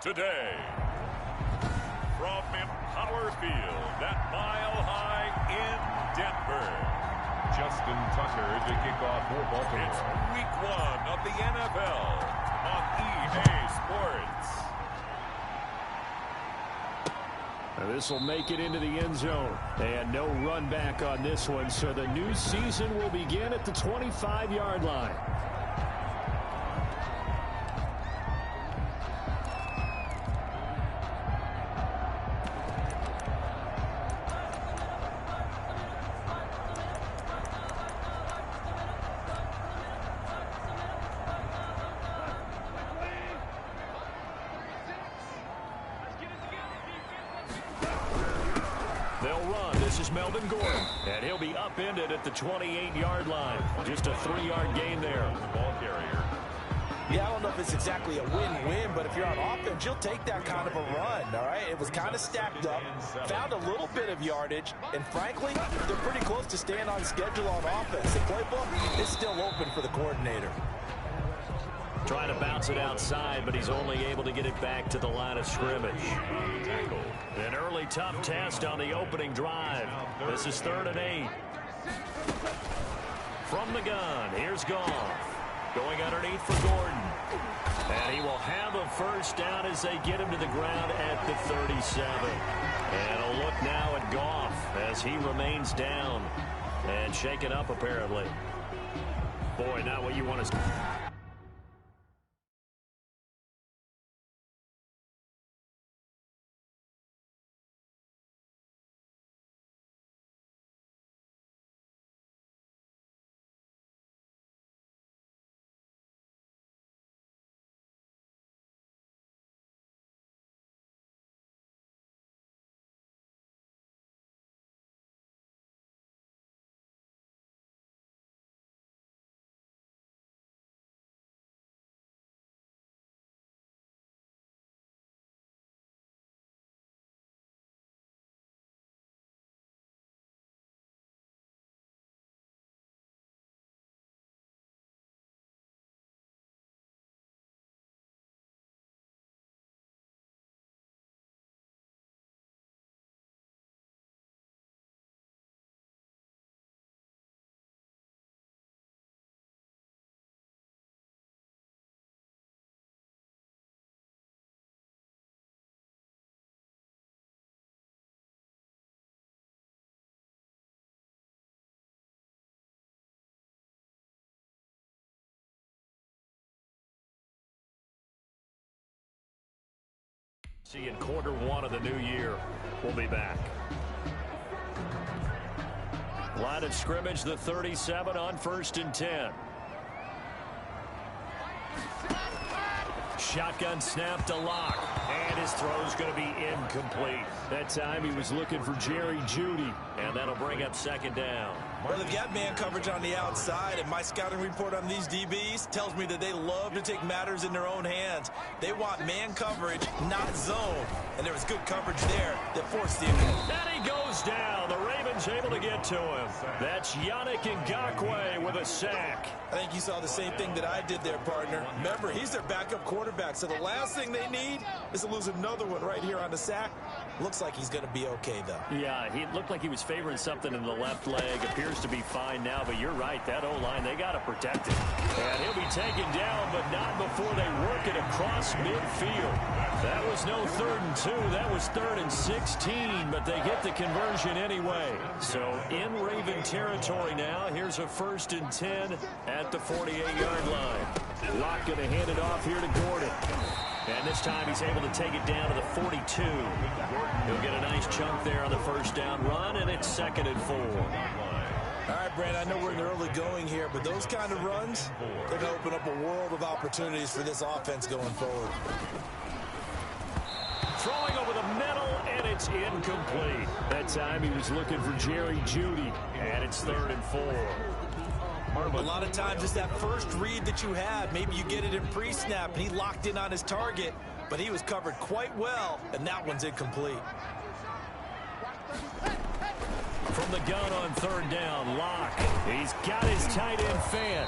today. From Empower Field at Mile High in Denver, Justin Tucker to kick off for Baltimore. it's Week 1 of the NFL on EA Sports. This will make it into the end zone. And no run back on this one, so the new season will begin at the 25-yard line. And he'll be upended at the 28-yard line. Just a 3-yard gain there. Ball carrier. Yeah, I don't know if it's exactly a win-win, but if you're on offense, you'll take that kind of a run, all right? It was kind of stacked up, found a little bit of yardage, and frankly, they're pretty close to staying on schedule on offense. The playbook is still open for the coordinator. Trying to bounce it outside, but he's only able to get it back to the line of scrimmage. An early tough test on the opening drive. This is 3rd and 8. From the gun, here's Goff. Going underneath for Gordon. And he will have a first down as they get him to the ground at the 37. And a look now at Goff as he remains down and shaken up apparently. Boy, not what you want to see. See in quarter 1 of the new year. We'll be back. Line of scrimmage, the 37 on 1st and 10. Shotgun snap to Locke. And his throw's going to be incomplete. That time he was looking for Jerry Jeudy. And that'll bring up 2nd down. Well, they've got man coverage on the outside, and my scouting report on these DBs tells me that they love to take matters in their own hands. They want man coverage, not zone. And there was good coverage there that forced the injury. And he goes down. The Ravens able to get to him. That's Yannick Ngakoue with a sack. I think you saw the same thing that I did there, partner. Remember, he's their backup quarterback, so the last thing they need is to lose another one right here on the sack. Looks like he's going to be okay, though. Yeah, he looked like he was favoring something in the left leg. Appears to be fine now, but you're right. That O-line, they got to protect him. And he'll be taken down, but not before they work it across midfield. That was no 3rd and 2. That was 3rd and 16, but they get the conversion anyway. So in Raven territory now. Here's a 1st and 10 at the 48-yard line. Locke going to hand it off here to Gordon. And this time he's able to take it down to the 42. He'll get a nice chunk there on the 1st down run, and it's 2nd and 4. All right, Brand, I know we're in the early going here, but those kind of runs, they're going to open up a world of opportunities for this offense going forward. Throwing over the middle, and it's incomplete. That time he was looking for Jerry Jeudy, and it's 3rd and 4. A lot of times it's that first read that you have. Maybe you get it in pre-snap, and he locked in on his target, but he was covered quite well, and that one's incomplete. From the gun on 3rd down, Locke. He's got his tight end fan.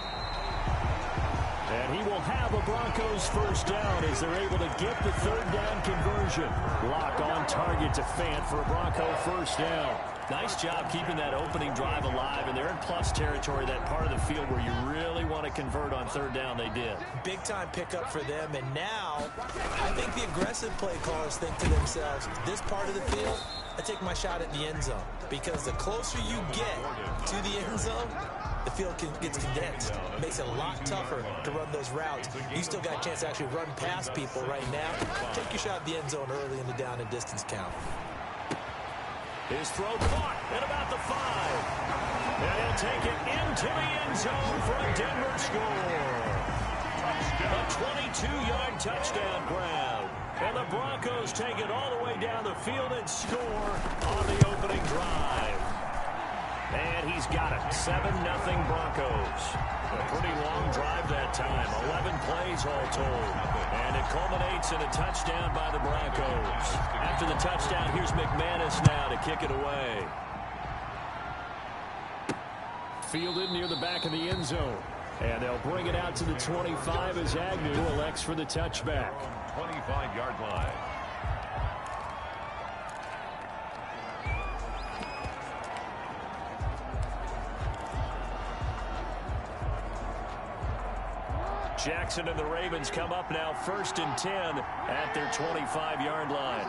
And he will they'll have a Broncos first down as they're able to get the third down conversion. Lock on target to Fant for a Bronco first down. Nice job keeping that opening drive alive, and they're in plus territory, that part of the field where you really want to convert on third down. They did. Big-time pickup for them, and now I think the aggressive play callers think to themselves, this part of the field, I take my shot at the end zone, because the closer you get to the end zone, the field gets condensed. It makes it a lot tougher to run those routes. You still got a chance to actually run past people right now. Take your shot at the end zone early in the down and distance count. His throw caught at about the 5. And he'll take it into the end zone for a Denver score. A 22-yard touchdown grab. And the Broncos take it all the way down the field and score on the opening drive. And he's got it. 7-0 Broncos. A pretty long drive that time. 11 plays all told. And it culminates in a touchdown by the Broncos. After the touchdown, here's McManus now to kick it away. Fielded near the back of the end zone. And they'll bring it out to the 25 as Agnew elects for the touchback. 25-yard line. Jackson and the Ravens come up now 1st and 10 at their 25-yard line.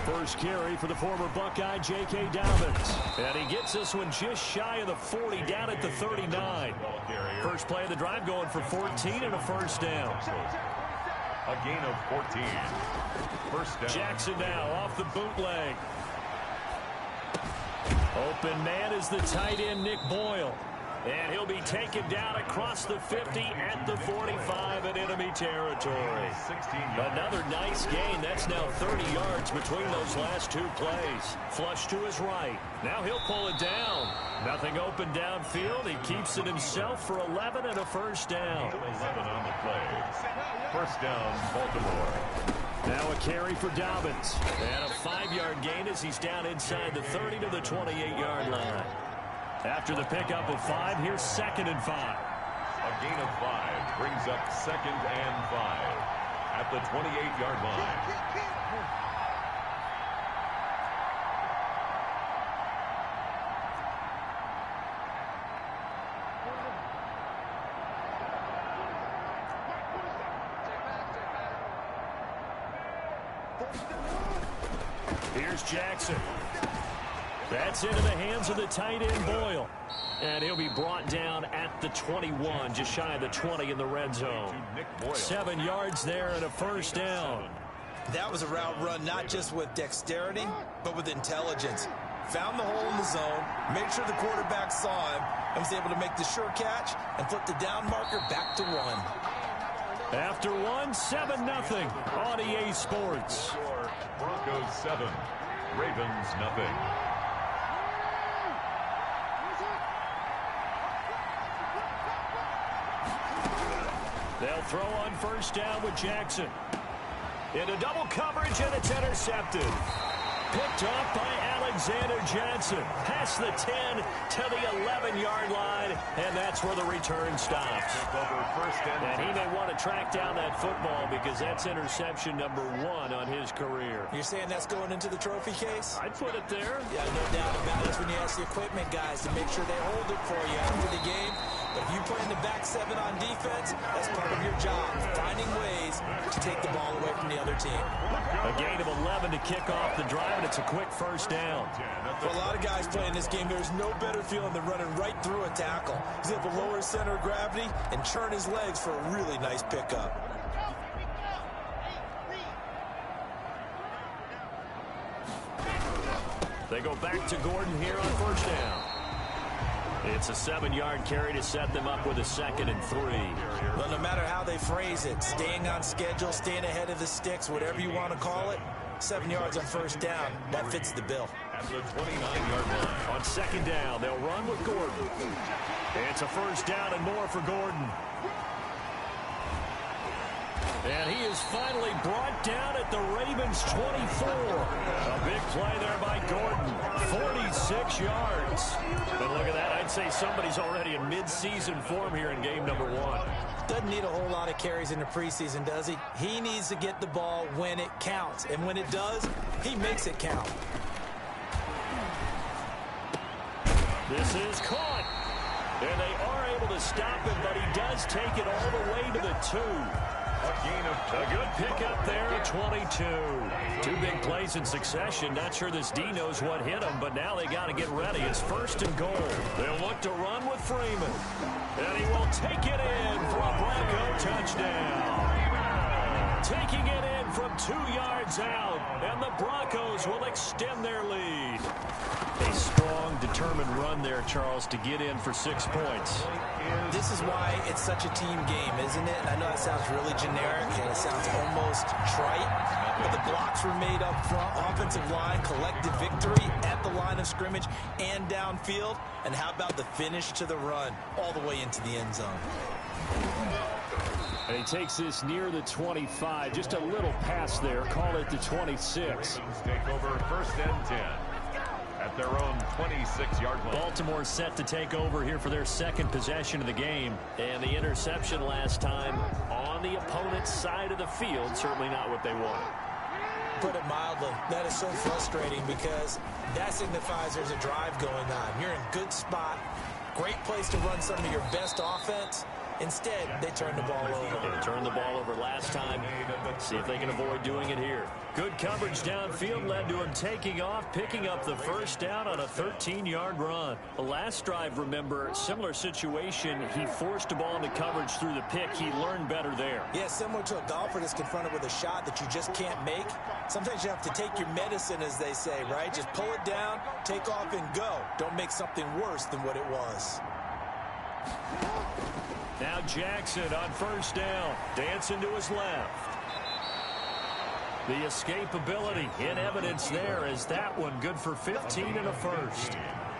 First carry for the former Buckeye, J.K. Dobbins. And he gets this one just shy of the 40, down at the 39. First play of the drive going for 14 and a first down. A gain of 14. First down. Jackson now off the bootleg. Open man is the tight end, Nick Boyle. And he'll be taken down across the 50 at the 45 in enemy territory. Another nice gain. That's now 30 yards between those last two plays. Flush to his right. Now he'll pull it down. Nothing open downfield. He keeps it himself for 11 and a first down. 11 on the play. First down, Baltimore. Now a carry for Dobbins. And a 5-yard gain as he's down inside the 30 to the 28-yard line. After the pickup of 5, here's 2nd and 5. A gain of 5 brings up 2nd and 5 at the 28-yard line. Here's Jackson. That's into the hands of the tight end, Boyle. And he'll be brought down at the 21, just shy of the 20 in the red zone. 7 yards there and a first down. That was a route run not just with dexterity, but with intelligence. Found the hole in the zone, made sure the quarterback saw him, and was able to make the sure catch and flip the down marker back to 1. After 1, 7-0 on EA Sports. Broncos 7, Ravens nothing. They'll throw on first down with Jackson. Into double coverage, and it's intercepted. Picked off by Alexander Johnson. Past the 10 to the 11-yard line, and that's where the return stops. And he may want to track down that football because that's interception number 1 on his career. You're saying that's going into the trophy case? I'd put it there. Yeah, no doubt about it. That's when you ask the equipment guys to make sure they hold it for you after the game. But if you play in the back 7 on defense, that's part of your job, finding ways to take the ball away from the other team. A gain of 11 to kick off the drive, and it's a quick first down. For a lot of guys playing this game, there's no better feeling than running right through a tackle. He's able to lower his center of gravity and churn his legs for a really nice pickup. They go back to Gordon here on first down. It's a 7-yard carry to set them up with a 2nd and 3. Well, no matter how they phrase it, staying on schedule, staying ahead of the sticks, whatever you want to call it, 7 yards on first down, that fits the bill. At the 29-yard line. On second down, they'll run with Gordon. It's a first down and more for Gordon. And he is finally brought down at the Ravens' 24. A big play there by Gordon. 46 26 yards. But look at that. I'd say somebody's already in mid-season form here in game number 1. Doesn't need a whole lot of carries in the preseason, does he? He needs to get the ball when it counts. And when it does, he makes it count. This is caught. And they are able to stop him, but he does take it all the way to the 2. A good pickup there at 22. 2 big plays in succession. Not sure this D knows what hit him, but now they got to get ready. It's 1st and goal. They'll look to run with Freeman. And he will take it in for a Bronco touchdown. Taking it in from 2 yards out, and the Broncos will extend their lead. A strong, determined run there, Charles, to get in for 6 points. This is why it's such a team game, isn't it? And I know that sounds really generic, and it sounds almost trite, but the blocks were made up front. Offensive line, collective victory at the line of scrimmage and downfield. And how about the finish to the run all the way into the end zone? And he takes this near the 25. Just a little pass there. Call it the 26. Take over 1st and 10. At their own 26-yard line. Baltimore set to take over here for their 2nd possession of the game. And the interception last time on the opponent's side of the field. Certainly not what they wanted. Put it mildly, that is so frustrating because that signifies there's a drive going on. You're in a good spot. Great place to run some of your best offense. Instead, they turn the ball over. They turned the ball over last time. See if they can avoid doing it here. Good coverage downfield led to him taking off, picking up the 1st down on a 13-yard run. The last drive, remember, similar situation. He forced a ball into coverage through the pick. He learned better there. Yeah, similar to a golfer that's confronted with a shot that you just can't make. Sometimes you have to take your medicine, as they say, right? Just pull it down, take off, and go. Don't make something worse than what it was. Now Jackson on 1st down, dancing to his left. The escapability in evidence there as that one good for 15 and a 1st.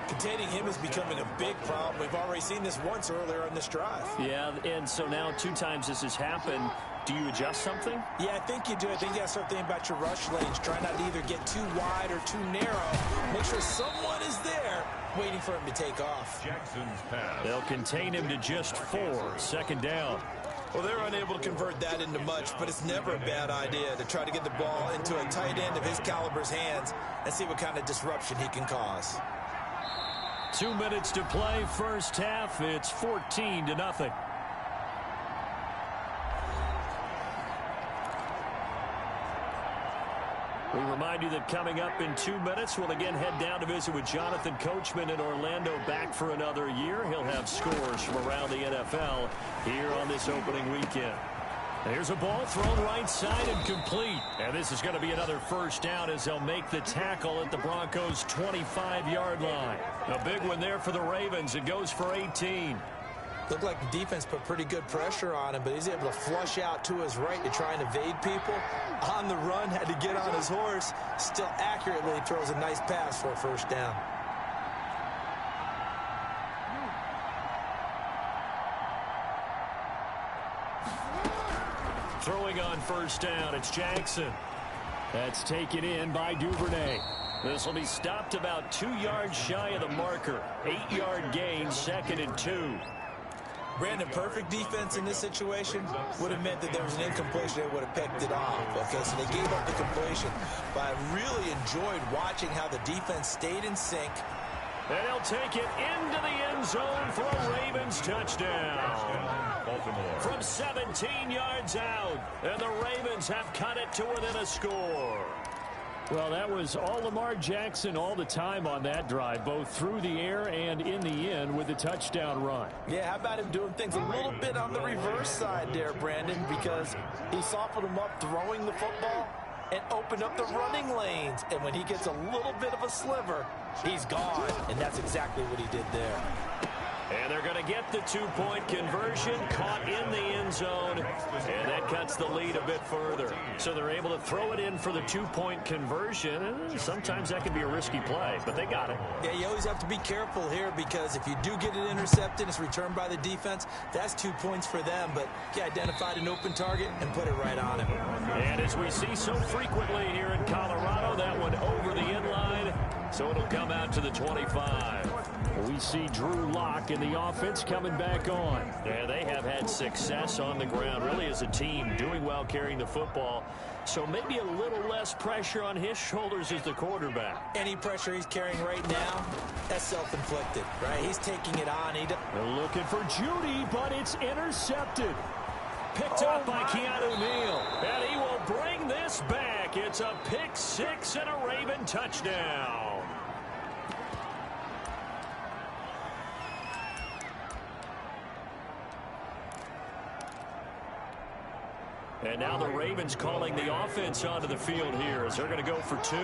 Containing him is becoming a big problem. We've already seen this once earlier on this drive. Yeah, and so now 2 times this has happened. Do you adjust something? Yeah, I think you do. I think you have something about your rush lanes. Try not to either get too wide or too narrow. Make sure someone is there waiting for him to take off. Jackson's pass. They'll contain him to just 4. 2nd down. Well, they're unable to convert that into much, but it's never a bad idea to try to get the ball into a tight end of his caliber's hands and see what kind of disruption he can cause. 2 minutes to play, 1st half. It's 14-0. We remind you that coming up in 2 minutes, we'll again head down to visit with Jonathan Coachman in Orlando, back for another year. He'll have scores from around the NFL here on this opening weekend. Here's a ball thrown right side and complete. And this is going to be another 1st down as they'll make the tackle at the Broncos' 25-yard line. A big one there for the Ravens. It goes for 18. Looked like the defense put pretty good pressure on him, but he's able to flush out to his right to try and evade people. On the run, had to get on his horse. Still accurately throws a nice pass for a 1st down. Throwing on 1st down, it's Jackson. That's taken in by Duvernay. This will be stopped about 2 yards shy of the marker. 8-yard gain, 2nd and 2. Brandon, perfect defense in this situation would have meant that there was an incompletion. They would have picked it off. Okay, so they gave up the completion. But I really enjoyed watching how the defense stayed in sync. And he'll take it into the end zone for a Ravens touchdown. Baltimore. From 17 yards out. And the Ravens have cut it to within a score. Well, that was all Lamar Jackson all the time on that drive, both through the air and in the end with the touchdown run. Yeah, how about him doing things a little bit on the reverse side there, Brandon, because he softened him up throwing the football and opened up the running lanes. And when he gets a little bit of a sliver, he's gone. And that's exactly what he did there. And they're going to get the 2-point conversion, caught in the end zone, and that cuts the lead a bit further. So they're able to throw it in for the 2-point conversion, and sometimes that can be a risky play, but they got it. Yeah, you always have to be careful here because if you do get it intercepted, it's returned by the defense, that's 2 points for them, but he identified an open target and put it right on him. And as we see so frequently here in Colorado, that one over the end line. So it'll come out to the 25. We see Drew Lock in the offense coming back on. Yeah, they have had success on the ground, really as a team, doing well carrying the football. So maybe a little less pressure on his shoulders as the quarterback. Any pressure he's carrying right now, that's self-inflicted, right? He's taking it on. They're looking for Judy, but it's intercepted. Picked up by Keanu Neal. And he will bring this back. It's a pick six and a Raven touchdown. And now the Ravens calling the offense onto the field here as they're going to go for two.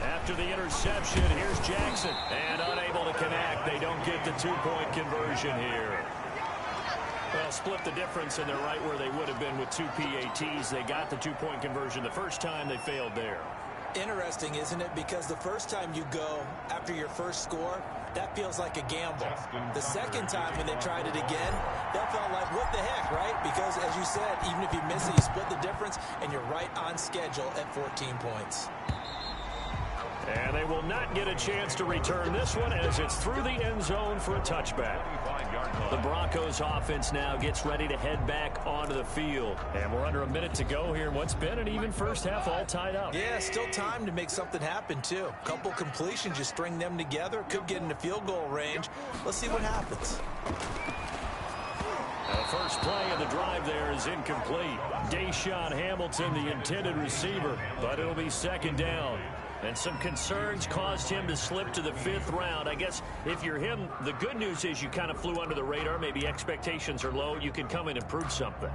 After the interception, here's Jackson. And unable to connect. They don't get the two-point conversion here. Well, split the difference, and they're right where they would have been with two PATs. They got the two-point conversion the first time. They failed there. Interesting, isn't it? Because the first time you go after your first score, that feels like a gamble. The second time when they tried it again, that felt like, what the heck, right? Because, as you said, even if you miss it, you split the difference, and you're right on schedule at 14 points. And they will not get a chance to return this one as it's through the end zone for a touchback. The Broncos offense now gets ready to head back onto the field. And we're under a minute to go here in what's been an even first half, all tied up. Yeah, still time to make something happen, too. A couple completions, you string them together, could get into field goal range. Let's see what happens. The first play of the drive there is incomplete. Deshaun Hamilton, the intended receiver, but it'll be second down. And some concerns caused him to slip to the fifth round. I guess if you're him, the good news is you kind of flew under the radar. Maybe expectations are low. You can come in and prove something.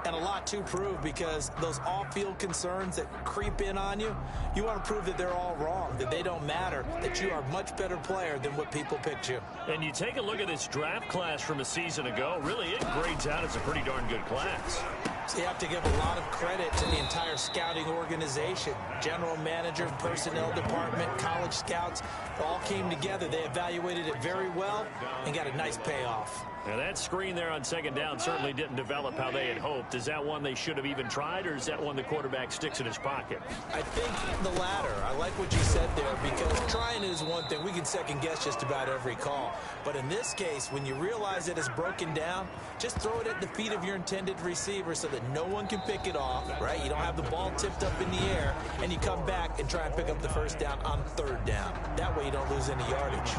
And a lot to prove because those off-field concerns that creep in on you, you want to prove that they're all wrong, that they don't matter, that you are a much better player than what people picked you. And you take a look at this draft class from a season ago, really it grades out as a pretty darn good class. So you have to give a lot of credit to the entire scouting organization. General manager, personnel department, college scouts, all came together. They evaluated it very well and got a nice payoff. Now that screen there on second down certainly didn't develop how they had hoped. Is that one they should have even tried, or is that one the quarterback sticks in his pocket? I think the latter. I like what you said there because trying is one thing. We can second guess just about every call. But in this case, when you realize it is broken down, just throw it at the feet of your intended receiver so that no one can pick it off, right? You don't have the ball tipped up in the air, and you come back and try and pick up the first down on third down. That way you don't lose any yardage.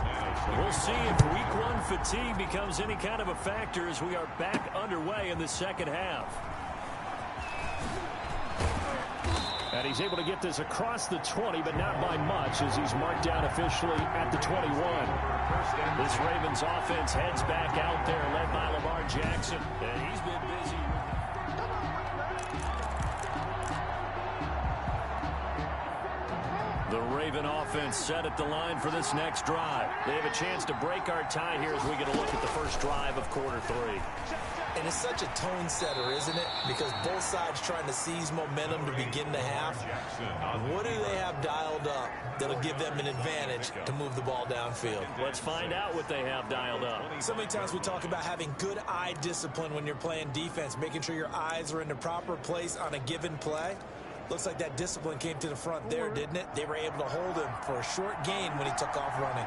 We'll see if week one fatigue becomes any kind of a factor as we are back underway in the second half. And he's able to get this across the 20, but not by much as he's marked down officially at the 21. This Ravens offense heads back out there, led by Lamar Jackson, and he's been busy. The Raven offense set at the line for this next drive. They have a chance to break our tie here as we get a look at the first drive of quarter three. And it's such a tone setter, isn't it? Because both sides trying to seize momentum to begin the half. What do they have dialed up that'll give them an advantage to move the ball downfield? Let's find out what they have dialed up. So many times we talk about having good eye discipline when you're playing defense, making sure your eyes are in the proper place on a given play. Looks like that discipline came to the front there, didn't it? They were able to hold him for a short gain when he took off running.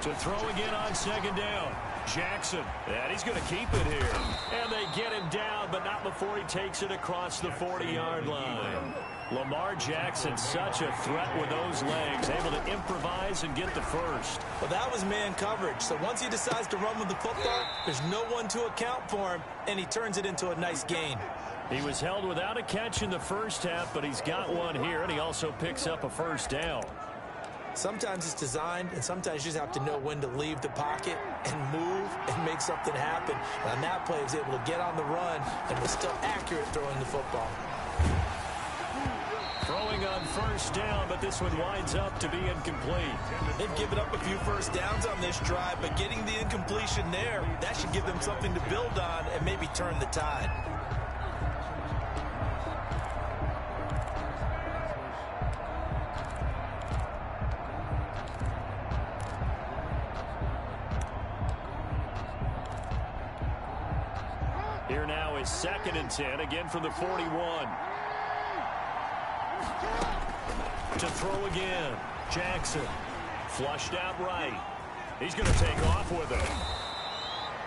To throw again on second down. Jackson, and he's going to keep it here. And they get him down, but not before he takes it across the 40-yard line. Lamar Jackson, such a threat with those legs, able to improvise and get the first. Well, that was man coverage. So once he decides to run with the football, there's no one to account for him, and he turns it into a nice gain. He was held without a catch in the first half, but he's got one here, and he also picks up a first down. Sometimes it's designed, and sometimes you just have to know when to leave the pocket and move and make something happen. And on that play, he was able to get on the run and was still accurate throwing the football. Throwing on first down, but this one winds up to be incomplete. They've given up a few first downs on this drive, but getting the incompletion there, that should give them something to build on and maybe turn the tide. Here now is 2nd and 10, again from the 41. To throw again. Jackson. Flushed out right. He's going to take off with it.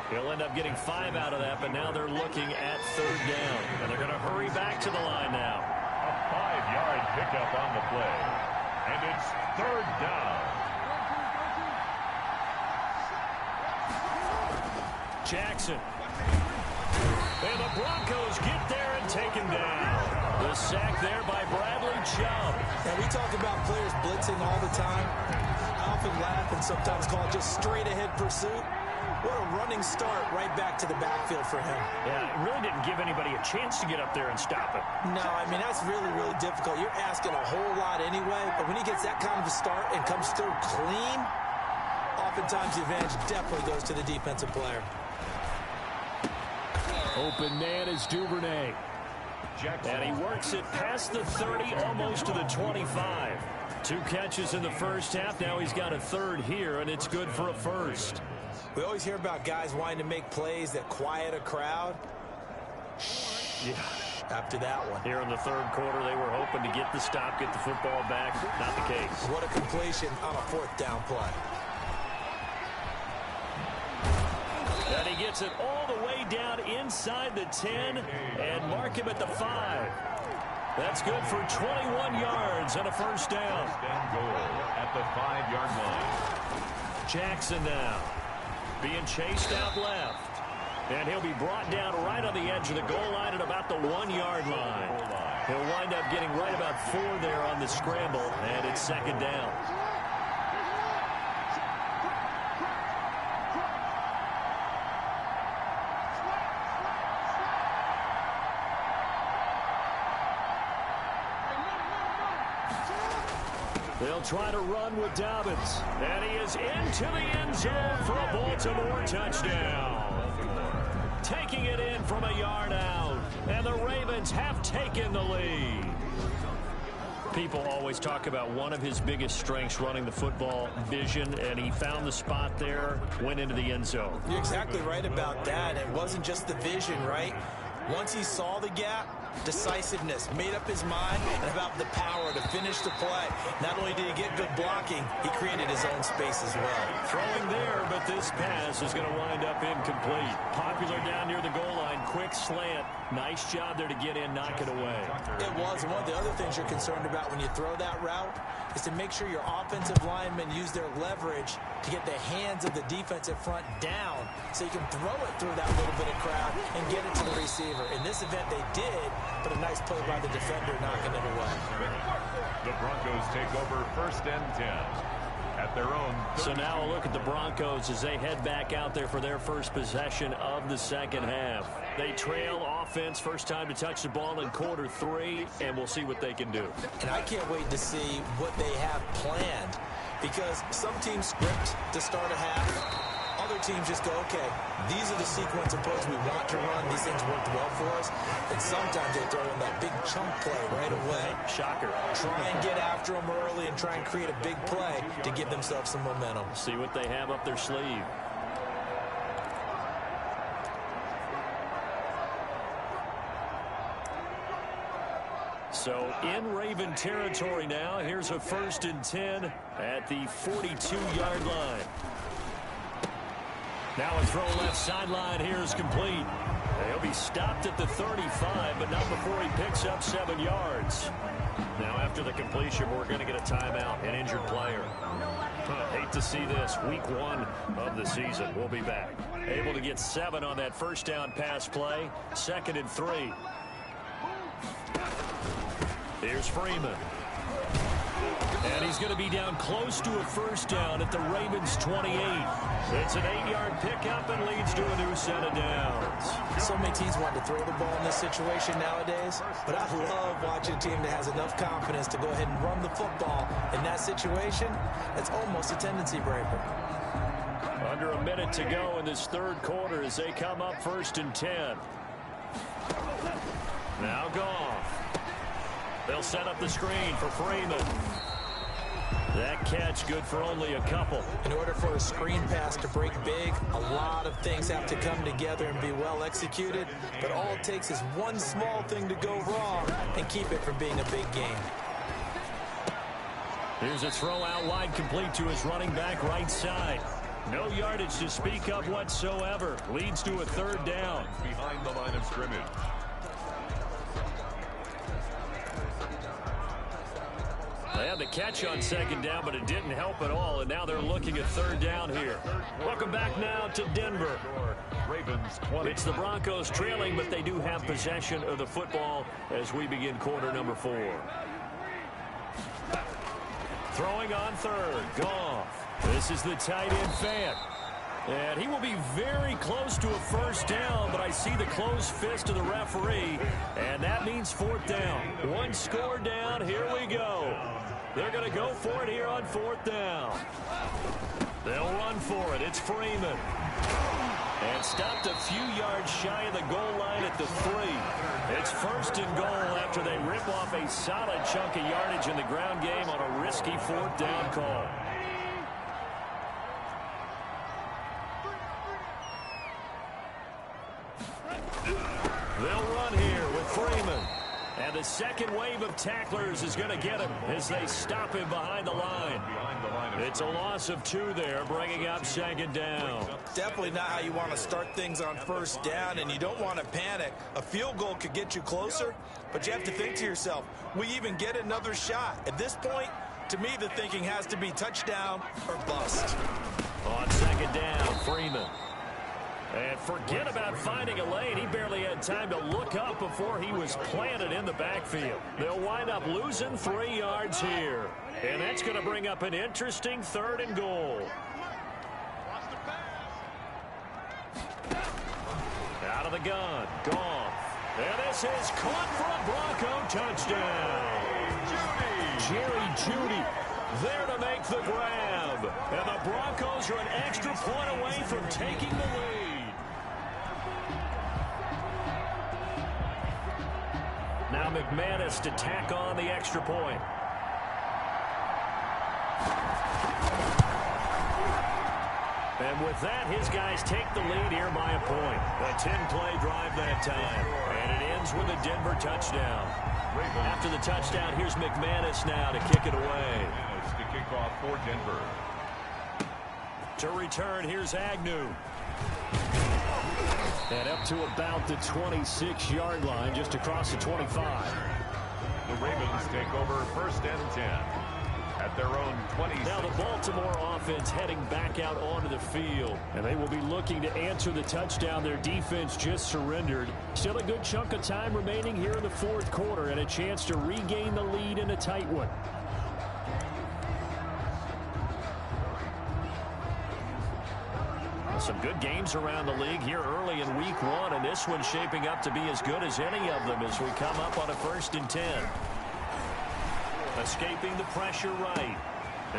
He'll end up getting 5 out of that, but now they're looking at 3rd down. And they're going to hurry back to the line now. A 5-yard pickup on the play. And it's 3rd down. Jackson. And the Broncos get there and take him down. The sack there by Bradley Chubb. And we talk about players blitzing all the time. I often laugh and sometimes call it just straight-ahead pursuit. What a running start right back to the backfield for him. Yeah, it really didn't give anybody a chance to get up there and stop him. No, I mean, that's really, really difficult. You're asking a whole lot anyway, but when he gets that kind of a start and comes through clean, oftentimes the advantage definitely goes to the defensive player. Open man is Duvernay. And he works it past the 30, almost to the 25. 2 catches in the first half. Now he's got a 3rd here, and it's good for a 1st. We always hear about guys wanting to make plays that quiet a crowd. Yeah. After that one. Here in the 3rd quarter, they were hoping to get the stop, get the football back. Not the case. What a completion on a 4th down play. And he gets it all the way down inside the 10 and mark him at the 5. That's good for 21 yards and a 1st down. And goal at the 5-yard line. Jackson now being chased out left. And he'll be brought down right on the edge of the goal line at about the 1-yard line. He'll wind up getting right about 4 there on the scramble, and it's 2nd down. They'll try to run with Dobbins. And he is into the end zone for a Baltimore touchdown. Taking it in from a yard out. And the Ravens have taken the lead. People always talk about one of his biggest strengths running the football, vision, and he found the spot there, went into the end zone. You're exactly right about that. It wasn't just the vision, right? Once he saw the gap, decisiveness, made up his mind, and about the power to finish the play. Not only did he get good blocking, he created his own space as well. Throwing there, but this pass is going to wind up incomplete. Popular down near the goal line, quick slant. Nice job there to get in, knock it away. It was. And one of the other things you're concerned about when you throw that route is to make sure your offensive linemen use their leverage to get the hands of the defensive front down so you can throw it through that little bit of crowd and get it to the receiver. In this event, they did, but a nice play by the defender knocking it away. The Broncos take over 1st and 10 at their own. So now a look at the Broncos as they head back out there for their first possession of the 2nd half. They trail offense, first time to touch the ball in quarter 3, and we'll see what they can do. And I can't wait to see what they have planned, because some teams script to start a half. Other teams just go, okay, these are the sequence of plays we want to run. These things worked well for us. And sometimes they throw in that big chunk play right away. Shocker. Try and get after them early and try and create a big play to give themselves some momentum. See what they have up their sleeve. So in Raven territory now. Here's a 1st and 10 at the 42-yard line. Now a throw left sideline here is complete. He'll be stopped at the 35, but not before he picks up 7 yards. Now after the completion, we're going to get a timeout, an injured player. Hate to see this. Week 1 of the season. We'll be back. Able to get 7 on that 1st down pass play. 2nd and 3. Here's Freeman. And he's going to be down close to a 1st down at the Ravens 28. It's an 8-yard pickup and leads to a new set of downs. So many teams want to throw the ball in this situation nowadays, but I love watching a team that has enough confidence to go ahead and run the football. In that situation, it's almost a tendency breaker. Under a minute to go in this 3rd quarter as they come up 1st and 10. Now Goff. They'll set up the screen for Freeman. That catch good for only a couple. In order for a screen pass to break big, a lot of things have to come together and be well executed. But all it takes is one small thing to go wrong and keep it from being a big game. Here's a throw out wide, complete to his running back right side. No yardage to speak of whatsoever. Leads to a third down. Behind the line of scrimmage. They had the catch on second down, but it didn't help at all, and now they're looking at third down here. Welcome back now to Denver. Ravens 20. It's the Broncos trailing, but they do have possession of the football as we begin quarter number 4. Throwing on third, Goff. This is the tight end fan. And he will be very close to a first down, but I see the closed fist of the referee, and that means fourth down. One score down, here we go. They're going to go for it here on fourth down. They'll run for it. It's Freeman. And stopped a few yards shy of the goal line at the 3. It's first and goal after they rip off a solid chunk of yardage in the ground game on a risky fourth down call. They'll run here with Freeman. And the second wave of tacklers is going to get him as they stop him behind the line. It's a loss of 2 there, bringing up second down. Definitely not how you want to start things on first down, and you don't want to panic. A field goal could get you closer, but you have to think to yourself, we even get another shot. At this point, to me, the thinking has to be touchdown or bust. On second down, Freeman. And forget about finding a lane. He barely had time to look up before he was planted in the backfield. They'll wind up losing 3 yards here. And that's going to bring up an interesting third and goal. Out of the gun, Goff. And this is caught for a Bronco touchdown. Jerry Jeudy there to make the grab. And the Broncos are an extra point away from taking the lead. Now McManus to tack on the extra point. And with that, his guys take the lead here by a point. A 10-play drive that time. And it ends with a Denver touchdown. After the touchdown, here's McManus now to kick it away. McManus to kick off for Denver. To return, here's Agnew. And up to about the 26-yard line, just across the 25. The Ravens take over first and 10 at their own 26. Now the Baltimore offense heading back out onto the field. And they will be looking to answer the touchdown their defense just surrendered. Still a good chunk of time remaining here in the fourth quarter and a chance to regain the lead in a tight one. Some good games around the league here early in week 1, and this one's shaping up to be as good as any of them as we come up on a first and 10. Escaping the pressure right.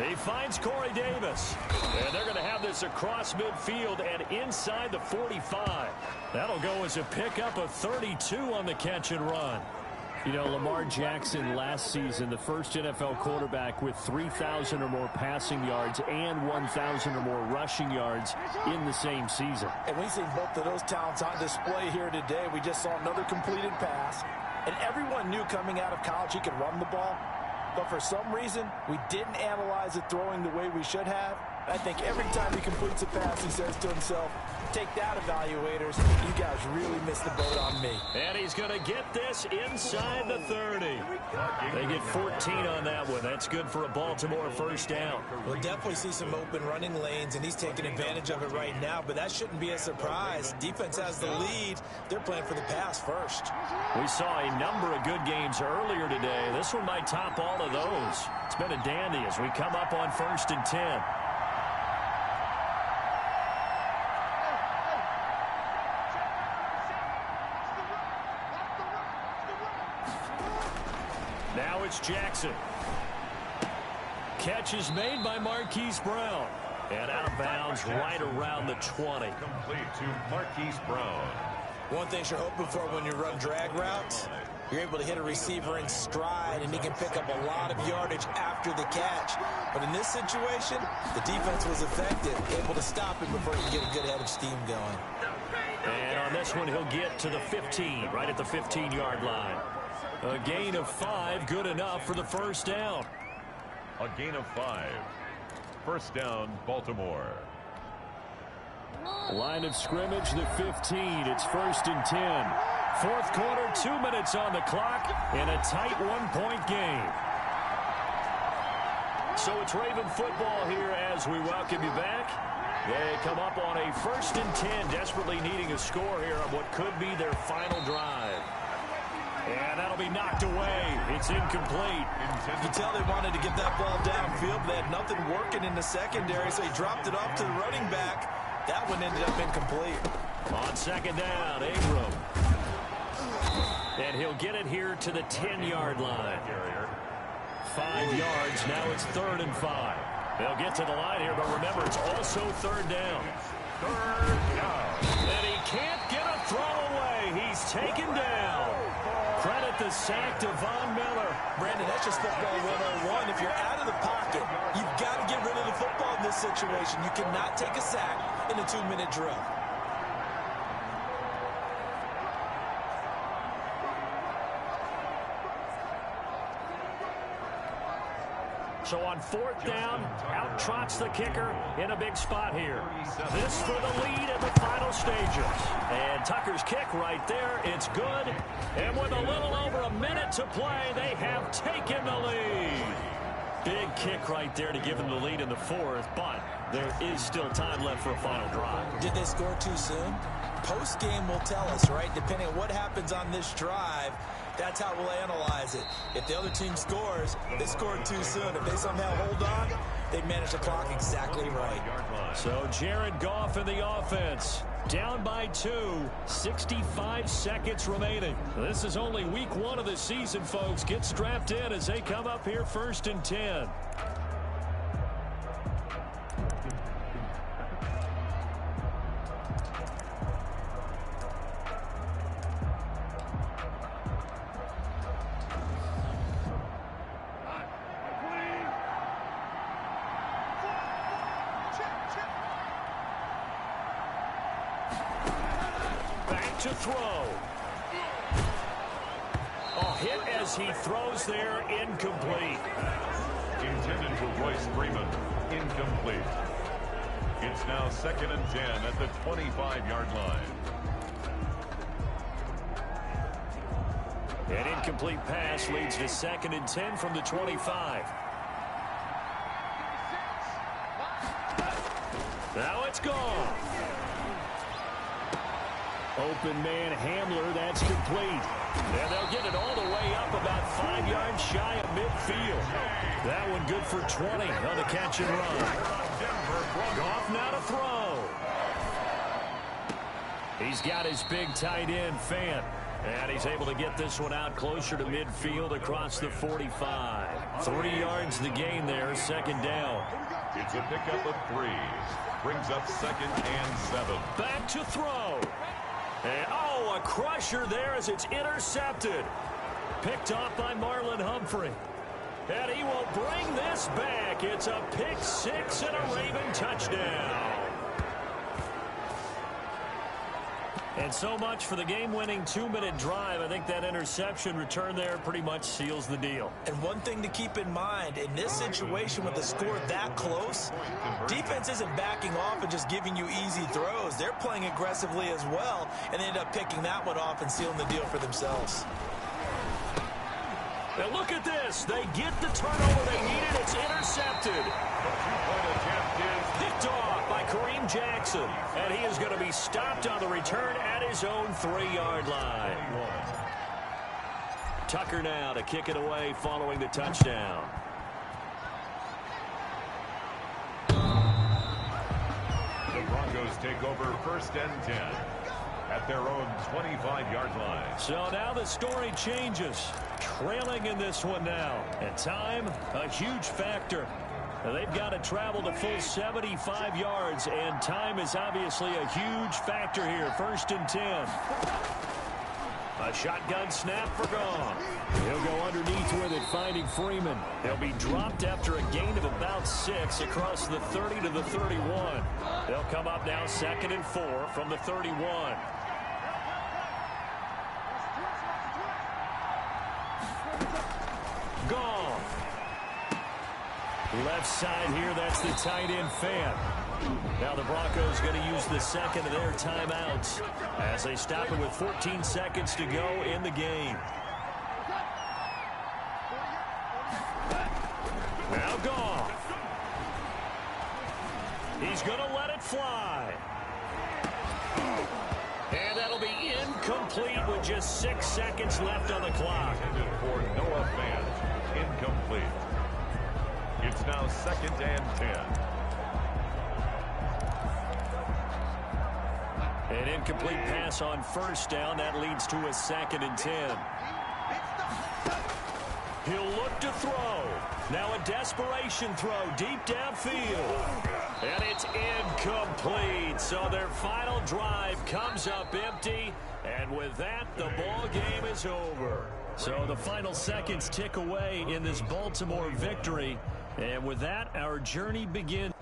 He finds Corey Davis. And they're going to have this across midfield and inside the 45. That'll go as a pickup of 32 on the catch and run. You know, Lamar Jackson last season, the first NFL quarterback with 3,000 or more passing yards and 1,000 or more rushing yards in the same season. And we see both of those talents on display here today. We just saw another completed pass. And everyone knew coming out of college he could run the ball. But for some reason, we didn't analyze it throwing the way we should have. I think every time he completes a pass, he says to himself, take that, evaluators. You guys really missed the boat on me. And he's going to get this inside the 30. They get 14 on that one. That's good for a Baltimore first down. We'll definitely see some open running lanes, and he's taking advantage of it right now, but that shouldn't be a surprise. Defense has the lead. They're playing for the pass first. We saw a number of good games earlier today. This one might top all of those. It's been a dandy as we come up on first and 10. Now it's Jackson. Catch is made by Marquise Brown. And out of bounds right around the 20. Complete to Marquise Brown. One thing you're hoping for when you run drag routes, you're able to hit a receiver in stride, and he can pick up a lot of yardage after the catch. But in this situation, the defense was effective, able to stop him before he could get a good head of steam going. And on this one, he'll get to the 15, right at the 15-yard line. A gain of 5, good enough for the first down. A gain of 5. First down, Baltimore. Line of scrimmage, the 15. It's 1st and 10. Fourth quarter, 2 minutes on the clock, and a tight one-point game. So it's Raven football here as we welcome you back. They come up on a 1st and 10, desperately needing a score here on what could be their final drive. And that'll be knocked away. It's incomplete. You can tell they wanted to get that ball downfield, but they had nothing working in the secondary, so he dropped it off to the running back. That one ended up incomplete. On second down, Abram. And he'll get it here to the 10-yard line. 5 yards. Now it's 3rd and 5. They'll get to the line here, but remember, it's also 3rd down. 3rd down. And he can't get a throw away. He's taken down. Credit the sack to Von Miller. Brandon, that's just football 101. If you're out of the pocket, you've got to get rid of the football in this situation. You cannot take a sack in a 2-minute drill. So on 4th down, out trots the kicker in a big spot here. This for the lead in the final stages. And Tucker's kick right there. It's good. And with a little over a minute to play, they have taken the lead. Big kick right there to give them the lead in the 4th, but there is still time left for a final drive. Did they score too soon? Post-game will tell us, right? Depending on what happens on this drive, that's how we'll analyze it. If the other team scores, they scored too soon. If they somehow hold on, they manage the clock exactly right. So Jared Goff in the offense. Down by 2, 65 seconds remaining. This is only week 1 of the season, folks. Get strapped in as they come up here 1st and 10. To throw. A hit as he throws there, incomplete. Intended for Royce Freeman, incomplete. It's now 2nd and 10 at the 25-yard line. An incomplete pass leads to 2nd and 10 from the 25. Now it's gone. Open man Hamler, that's complete. And they'll get it all the way up about 5 yards shy of midfield. That one good for 20 on the catch and run. Goff now to throw. He's got his big tight end, Fant. And he's able to get this one out closer to midfield across the 45. 3 yards the gain there, 2nd down. It's a pickup of 3. Brings up 2nd and 7. Back to throw. And, oh, a crusher there as it's intercepted. Picked off by Marlon Humphrey. And he will bring this back. It's a pick 6 and a Raven touchdown. And so much for the game-winning 2-minute drive. I think that interception return there pretty much seals the deal. And one thing to keep in mind, in this situation with the score that close, defense isn't backing off and just giving you easy throws. They're playing aggressively as well, and they end up picking that one off and sealing the deal for themselves. Now look at this. They get the turnover they needed. It's intercepted. The 2-point attempt is Picked off by Kareem Jackson. And he is going to be stopped on the return at his own 3-yard line. Tucker now to kick it away following the touchdown. The Broncos take over 1st and 10 at their own 25-yard line. So now the story changes. Trailing in this one now. And time, a huge factor. They've got to travel the full 75 yards, and time is obviously a huge factor here. 1st and 10. A shotgun snap for Gone. He'll go underneath with it, finding Freeman. He'll be dropped after a gain of about 6 across the 30 to the 31. They'll come up now 2nd and 4 from the 31. Gone. Left side here, that's the tight end fan. Now the Broncos going to use the second of their timeouts as they stop it with 14 seconds to go in the game. Now Gone. He's going to let it fly. And that'll be incomplete with just 6 seconds left on the clock. Intended for Noah Fant. Incomplete. It's now 2nd and 10. An incomplete pass on 1st down. That leads to a 2nd and 10. He'll look to throw. Now a desperation throw deep downfield. And it's incomplete. So their final drive comes up empty. And with that, the ball game is over. So the final seconds tick away in this Baltimore victory. And with that, our journey begins.